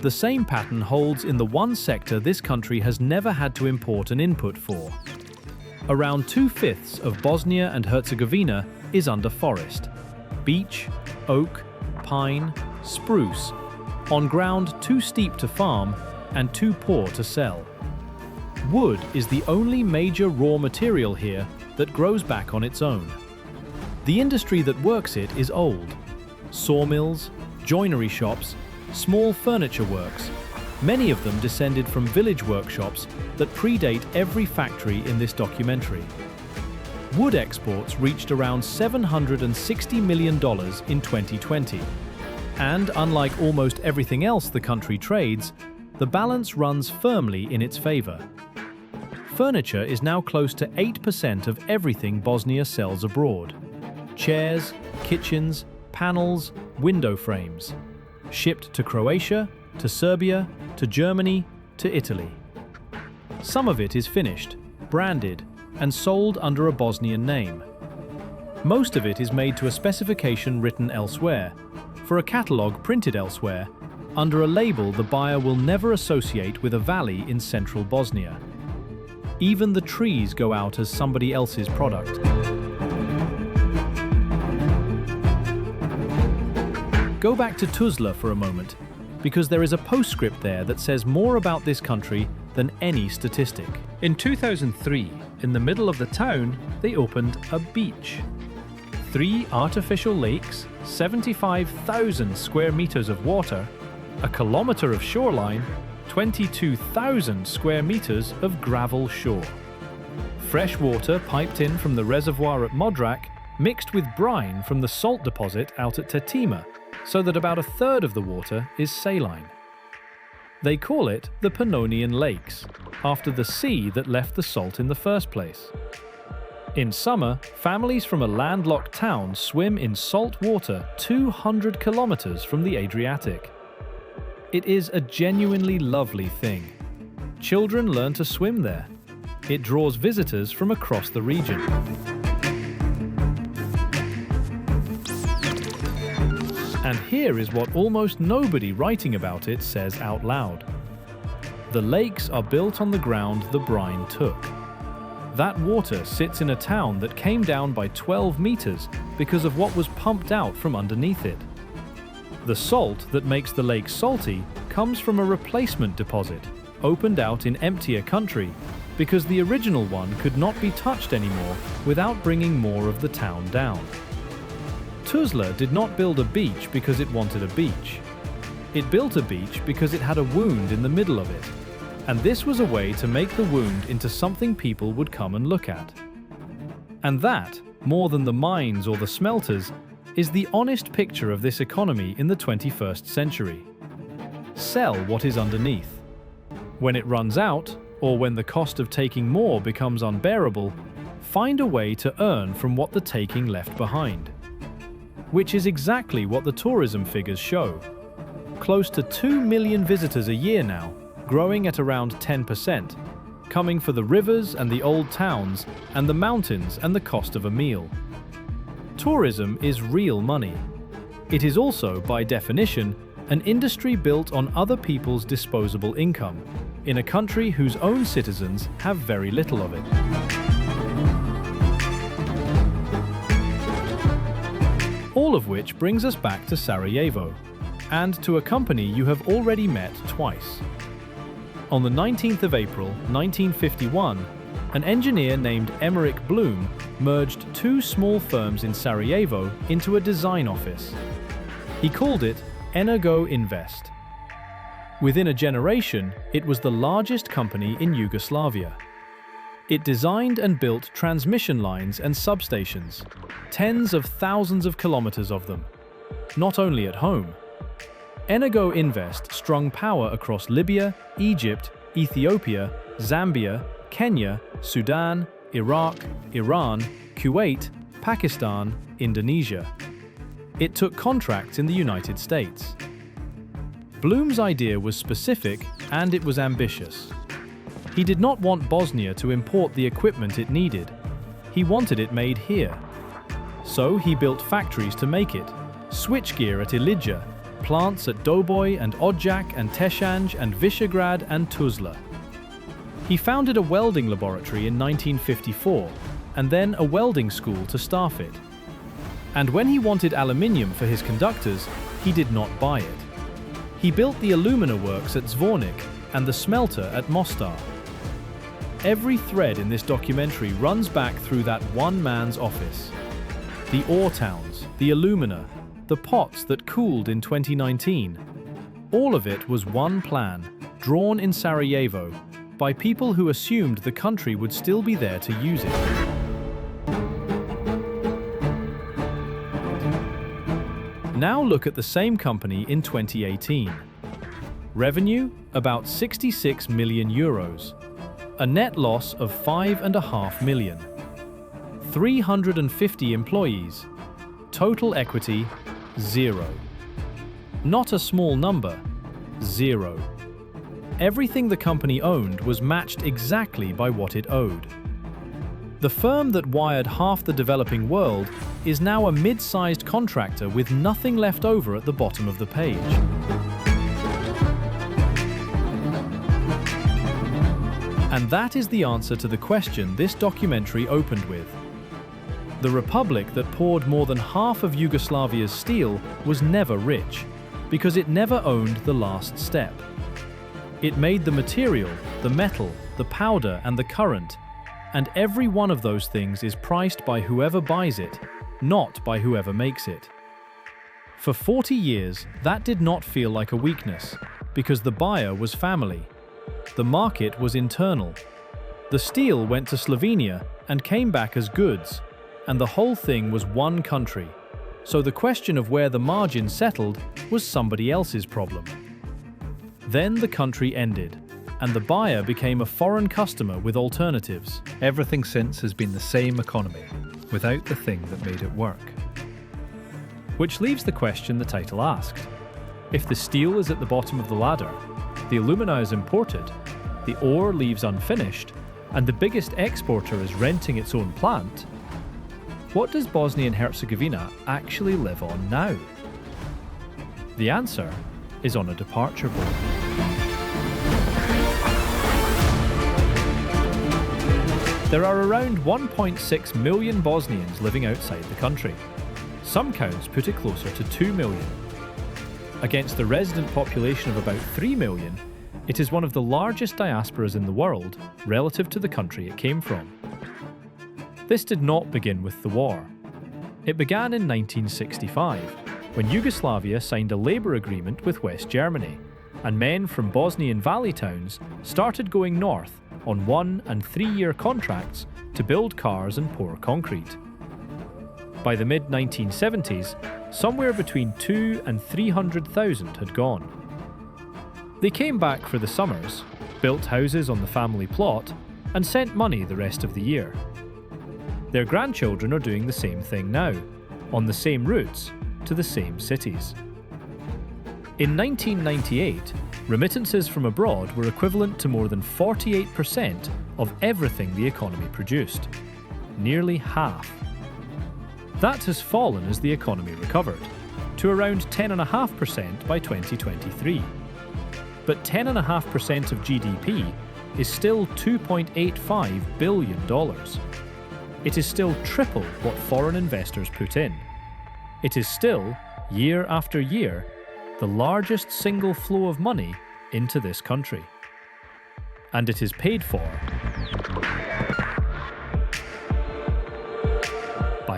The same pattern holds in the one sector this country has never had to import an input for. Around 2/5 of Bosnia and Herzegovina is under forest. Beech, oak, pine, spruce, on ground too steep to farm and too poor to sell. Wood is the only major raw material here that grows back on its own. The industry that works it is old. Sawmills, joinery shops, small furniture works, many of them descended from village workshops that predate every factory in this documentary. Wood exports reached around $760 million in 2020. And unlike almost everything else the country trades, the balance runs firmly in its favor. Furniture is now close to 8% of everything Bosnia sells abroad. Chairs, kitchens, panels, window frames. Shipped to Croatia, to Serbia, to Germany, to Italy. Some of it is finished, branded, and sold under a Bosnian name. Most of it is made to a specification written elsewhere, for a catalogue printed elsewhere, under a label the buyer will never associate with a valley in central Bosnia. Even the trees go out as somebody else's product. Go back to Tuzla for a moment, because there is a postscript there that says more about this country than any statistic. In 2003, in the middle of the town, they opened a beach. 3 artificial lakes, 75,000 square meters of water, a kilometer of shoreline, 22,000 square meters of gravel shore. Fresh water piped in from the reservoir at Modrak, mixed with brine from the salt deposit out at Tetima, so that about 1/3 of the water is saline. They call it the Pannonian Lakes, after the sea that left the salt in the first place. In summer, families from a landlocked town swim in salt water 200 kilometers from the Adriatic. It is a genuinely lovely thing. Children learn to swim there. It draws visitors from across the region. And here is what almost nobody writing about it says out loud. The lakes are built on the ground the brine took. That water sits in a town that came down by 12 meters because of what was pumped out from underneath it. The salt that makes the lake salty comes from a replacement deposit, opened out in emptier country, because the original one could not be touched anymore without bringing more of the town down. Tuzla did not build a beach because it wanted a beach. It built a beach because it had a wound in the middle of it, and this was a way to make the wound into something people would come and look at. And that, more than the mines or the smelters, is the honest picture of this economy in the 21st century. Sell what is underneath. When it runs out, or when the cost of taking more becomes unbearable, find a way to earn from what the taking left behind. Which is exactly what the tourism figures show. Close to 2 million visitors a year now, growing at around 10%, coming for the rivers and the old towns and the mountains and the cost of a meal. Tourism is real money. It is also, by definition, an industry built on other people's disposable income, in a country whose own citizens have very little of it. All of which brings us back to Sarajevo, and to a company you have already met twice. On the 19th of April, 1951, an engineer named Emmerich Bloom merged two small firms in Sarajevo into a design office. He called it Energo Invest. Within a generation, it was the largest company in Yugoslavia. It designed and built transmission lines and substations, tens of thousands of kilometers of them, not only at home. Energo Invest strung power across Libya, Egypt, Ethiopia, Zambia, Kenya, Sudan, Iraq, Iran, Kuwait, Pakistan, Indonesia. It took contracts in the United States. Bloom's idea was specific and it was ambitious. He did not want Bosnia to import the equipment it needed. He wanted it made here. So he built factories to make it, switchgear at Ilidja, plants at Doboj and Odjak and Teshanj and Visegrad and Tuzla. He founded a welding laboratory in 1954 and then a welding school to staff it. And when he wanted aluminium for his conductors, he did not buy it. He built the alumina works at Zvornik and the smelter at Mostar. Every thread in this documentary runs back through that one man's office. The ore towns, the alumina, the pots that cooled in 2019. All of it was one plan, drawn in Sarajevo, by people who assumed the country would still be there to use it. Now look at the same company in 2018. Revenue, about 66 million euros. A net loss of 5.5 million. 350 employees. Total equity, 0. Not a small number, 0. Everything the company owned was matched exactly by what it owed. The firm that wired half the developing world is now a mid-sized contractor with nothing left over at the bottom of the page. And that is the answer to the question this documentary opened with. The republic that poured more than half of Yugoslavia's steel was never rich, because it never owned the last step. It made the material, the metal, the powder, and the current, and every one of those things is priced by whoever buys it, not by whoever makes it. For 40 years, that did not feel like a weakness, because the buyer was family. The market was internal. The steel went to Slovenia and came back as goods, and the whole thing was one country. So the question of where the margin settled was somebody else's problem. Then the country ended, and the buyer became a foreign customer with alternatives. Everything since has been the same economy, without the thing that made it work. Which leaves the question the title asked. If the steel is at the bottom of the ladder, the alumina is imported, the ore leaves unfinished, and the biggest exporter is renting its own plant, what does Bosnia and Herzegovina actually live on now? The answer is on a departure board. There are around 1.6 million Bosnians living outside the country. Some counts put it closer to 2 million. Against the resident population of about 3 million, it is one of the largest diasporas in the world relative to the country it came from. This did not begin with the war. It began in 1965, when Yugoslavia signed a labour agreement with West Germany, and men from Bosnian valley towns started going north on 1- and 3-year contracts to build cars and pour concrete. By the mid-1970s, somewhere between 200,000 and 300,000 had gone. They came back for the summers, built houses on the family plot, and sent money the rest of the year. Their grandchildren are doing the same thing now, on the same routes, to the same cities. In 1998, remittances from abroad were equivalent to more than 48% of everything the economy produced. Nearly half. That has fallen as the economy recovered, to around 10.5% by 2023. But 10.5% of GDP is still $2.85 billion. It is still triple what foreign investors put in. It is still, year after year, the largest single flow of money into this country. And it is paid for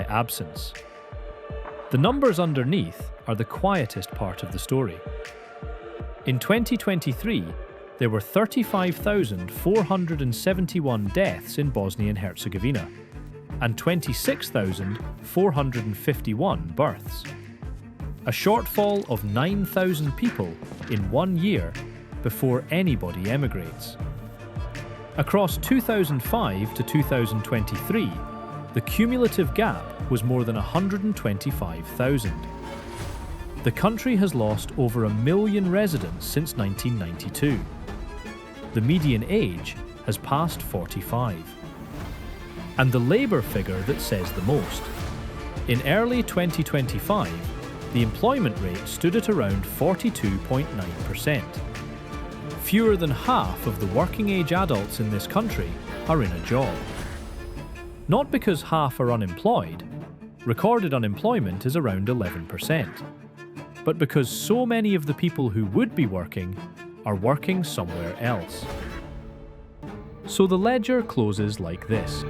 by absence. The numbers underneath are the quietest part of the story. In 2023, there were 35,471 deaths in Bosnia and Herzegovina, and 26,451 births. A shortfall of 9,000 people in 1 year before anybody emigrates. Across 2005 to 2023, the cumulative gap was more than 125,000. The country has lost over 1 million residents since 1992. The median age has passed 45. And the labour figure that says the most. In early 2025, the employment rate stood at around 42.9%. Fewer than half of the working-age adults in this country are in a job. Not because half are unemployed, recorded unemployment is around 11%, but because so many of the people who would be working are working somewhere else. So the ledger closes like this.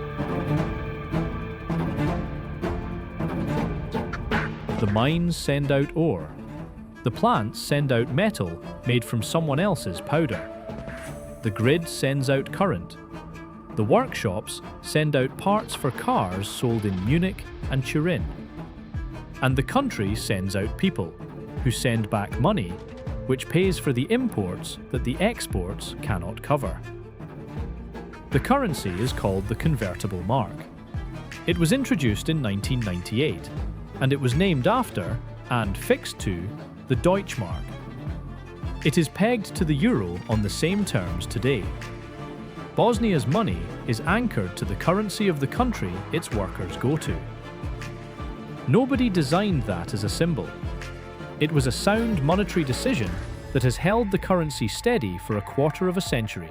The mines send out ore. The plants send out metal made from someone else's powder. The grid sends out current. The workshops send out parts for cars sold in Munich and Turin. And the country sends out people, who send back money, which pays for the imports that the exports cannot cover. The currency is called the convertible mark. It was introduced in 1998, and it was named after, and fixed to, the Deutschmark. It is pegged to the euro on the same terms today. Bosnia's money is anchored to the currency of the country its workers go to. Nobody designed that as a symbol. It was a sound monetary decision that has held the currency steady for a quarter of a century.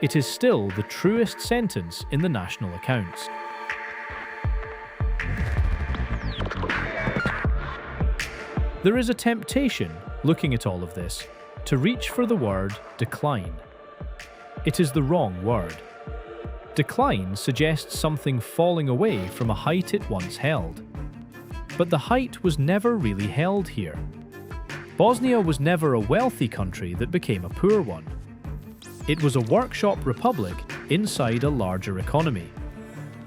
It is still the truest sentence in the national accounts. There is a temptation, looking at all of this, to reach for the word decline. It is the wrong word. Decline suggests something falling away from a height it once held. But the height was never really held here. Bosnia was never a wealthy country that became a poor one. It was a workshop republic inside a larger economy.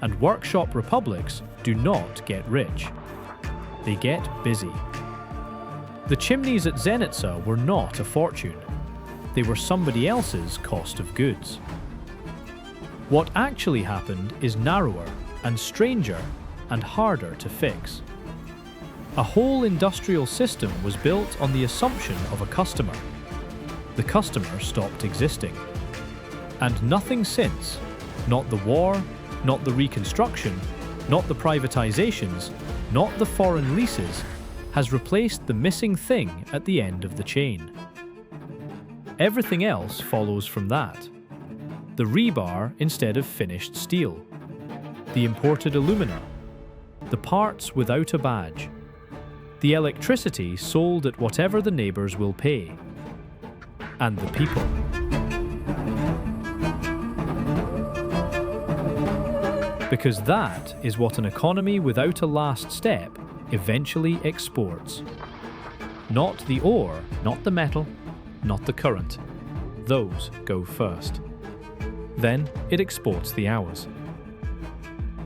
And workshop republics do not get rich. They get busy. The chimneys at Zenica were not a fortune. They were somebody else's cost of goods. What actually happened is narrower and stranger and harder to fix. A whole industrial system was built on the assumption of a customer. The customer stopped existing. And nothing since, not the war, not the reconstruction, not the privatizations, not the foreign leases, has replaced the missing thing at the end of the chain. Everything else follows from that. The rebar instead of finished steel. The imported alumina. The parts without a badge. The electricity sold at whatever the neighbours will pay. And the people. Because that is what an economy without a last step eventually exports. Not the ore, not the metal, not the current. Those go first. Then it exports the hours.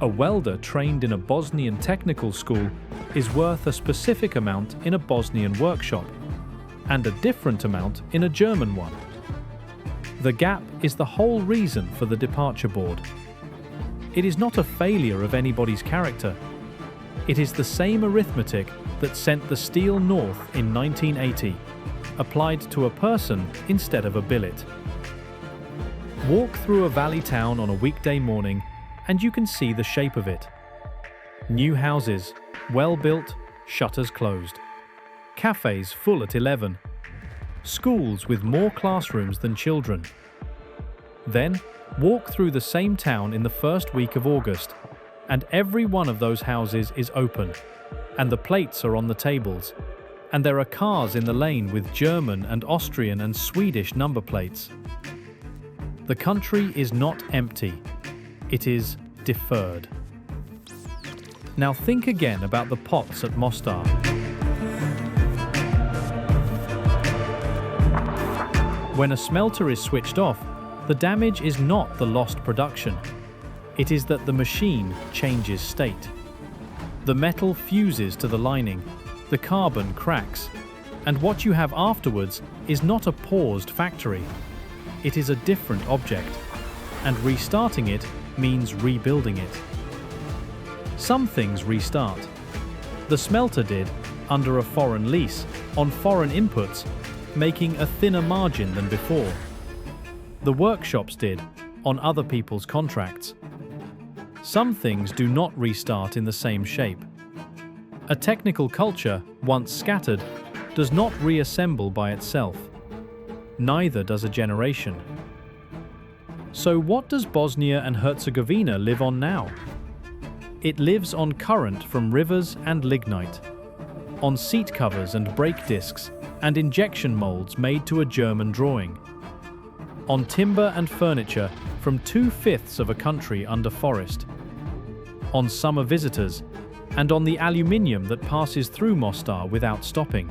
A welder trained in a Bosnian technical school is worth a specific amount in a Bosnian workshop, and a different amount in a German one. The gap is the whole reason for the departure board. It is not a failure of anybody's character. It is the same arithmetic that sent the steel north in 1980, applied to a person instead of a billet. Walk through a valley town on a weekday morning and you can see the shape of it. New houses, well built, shutters closed. Cafes full at 11. Schools with more classrooms than children. Then, walk through the same town in the first week of August, and every one of those houses is open, and the plates are on the tables, and there are cars in the lane with German and Austrian and Swedish number plates. The country is not empty, it is deferred. Now think again about the pots at Mostar. When a smelter is switched off, the damage is not the lost production. It is that the machine changes state. The metal fuses to the lining, the carbon cracks, and what you have afterwards is not a paused factory. It is a different object, and restarting it means rebuilding it. Some things restart. The smelter did, under a foreign lease, on foreign inputs, making a thinner margin than before. The workshops did, on other people's contracts. Some things do not restart in the same shape. A technical culture, once scattered, does not reassemble by itself. Neither does a generation. So what does Bosnia and Herzegovina live on now? It lives on current from rivers and lignite, on seat covers and brake discs, and injection molds made to a German drawing, on timber and furniture from 2/5 of a country under forest, on summer visitors, and on the aluminium that passes through Mostar without stopping.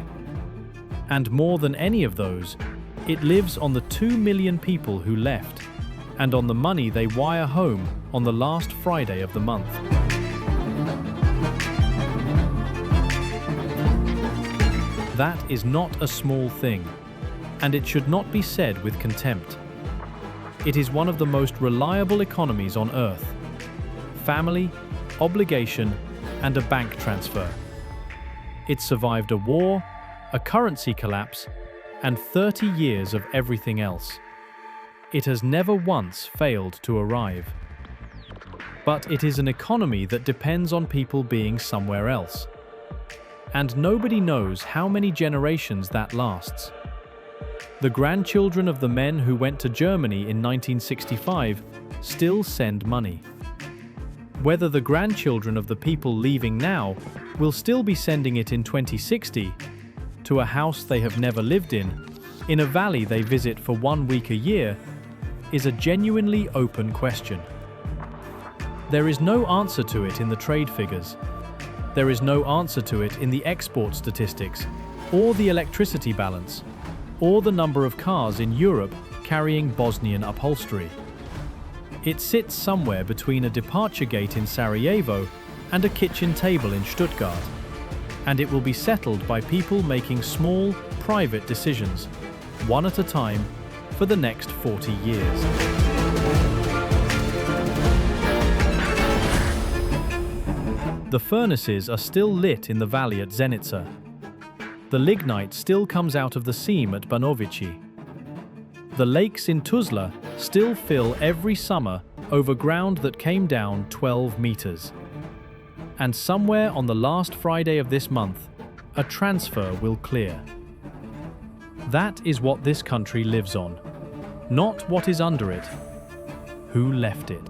And more than any of those, it lives on the 2 million people who left, and on the money they wire home on the last Friday of the month. That is not a small thing, and it should not be said with contempt. It is one of the most reliable economies on earth. Family, obligation, and a bank transfer. It survived a war, a currency collapse, and 30 years of everything else. It has never once failed to arrive. But it is an economy that depends on people being somewhere else. And nobody knows how many generations that lasts. The grandchildren of the men who went to Germany in 1965 still send money. Whether the grandchildren of the people leaving now will still be sending it in 2060, to a house they have never lived in a valley they visit for 1 week a year, is a genuinely open question. There is no answer to it in the trade figures. There is no answer to it in the export statistics, or the electricity balance, or the number of cars in Europe carrying Bosnian upholstery. It sits somewhere between a departure gate in Sarajevo and a kitchen table in Stuttgart, and it will be settled by people making small, private decisions, one at a time, for the next 40 years. The furnaces are still lit in the valley at Zenica. The lignite still comes out of the seam at Banovici. The lakes in Tuzla still fill every summer over ground that came down 12 meters. And somewhere on the last Friday of this month, a transfer will clear. That is what this country lives on, not what is under it. Who left it?